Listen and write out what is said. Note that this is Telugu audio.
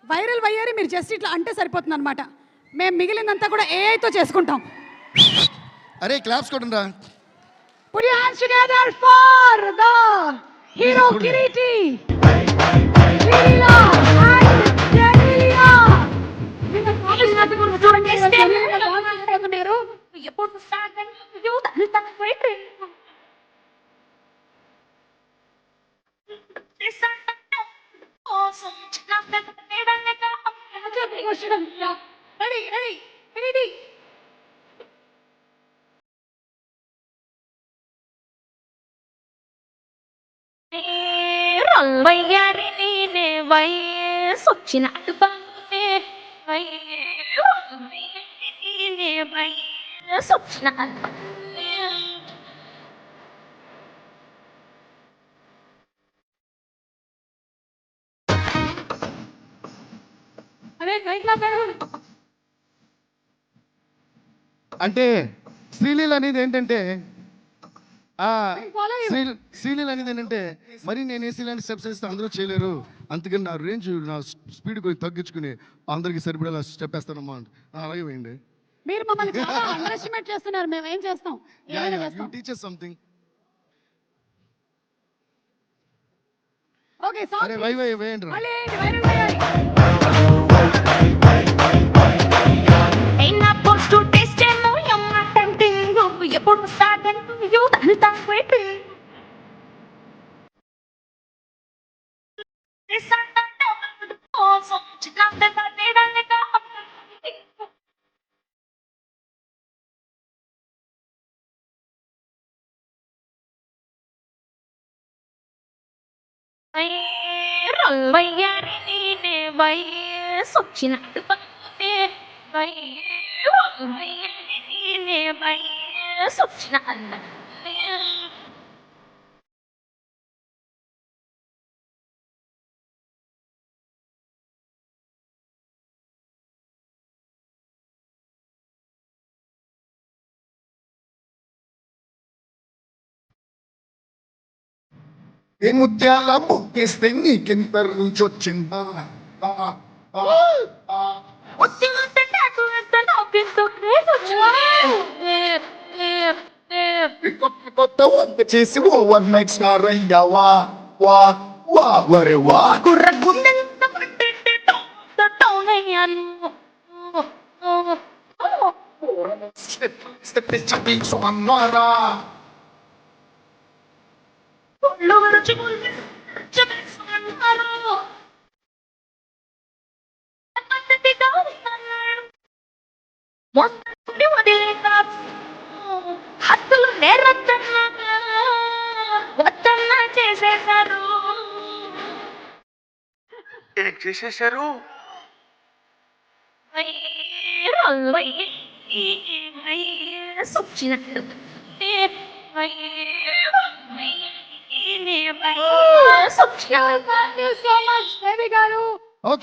వైరల్ వయ్యారి మీరు జస్ట్ ఇట్లా అంటే సరిపోతుంది అనమాట. మేము మిగిలినంతా కూడా ఏఐతో చేసుకుంటాం. అరే క్లాప్స్ కొట్టండి. Put your hands together for the hero Kiriti, Srilila and Janilia. నిన్న కాలేజ్ నాటి కూడా చూడండి మీరు ఎప్పుడు సాగన్ యూత్ అంత వెయిట్ రెడీ రెడీ రెడీ వయ్యారి నేనే వయసొచ్చినట్టు బాగునే నేనే వయసొచ్చినట్టు అదే కైట్లా పేరు అంటే శ్రీలీల అనేది ఏంటంటే శ్రీలీల అనేది ఏంటంటే మరి నేను ఏసీ లాంటి స్టెప్స్ వేస్తే అందరూ చేయలేరు, అందుకని నా రేంజ్ నా స్పీడ్ కొంచెం తగ్గించుకుని అందరికి సరిపడేలా స్టెప్ వేస్తానమ్మా. అలాగే వేయండి. మీరు మమ్మల్ని చాలా అండర్ ఎస్టిమేట్ చేస్తున్నారు. మేము ఏం చేస్తాం? You teacher something. Okay song అరే వై వేయండి రా. మళ్ళీ వైరల్ వయ్యారి అయినా పోస్ట్ టెస్ట్ ఏమో టెంటింగ్ ఎప్పుడు సాగన్ యూత్ అంత వెయిట్ వయ్యారి నేనే వయసొచ్చినట్టు బాగునే నేనే వయసొచ్చినట్టు ఏ ముత్యాల ముక్కేస్తే నీకెంత రుచి వచ్చిందా? కొత్త వంట చేసి ఓవర్ నైట్ స్టార్ అయ్యావా? వా వా వరే వా. అన్నారా హత్తులు నేరొద్దన్నా వద్దన్నా చేసేశారు. ఏం చేసేసారు? సొచ్చినట్టు thank you so much baby గారు.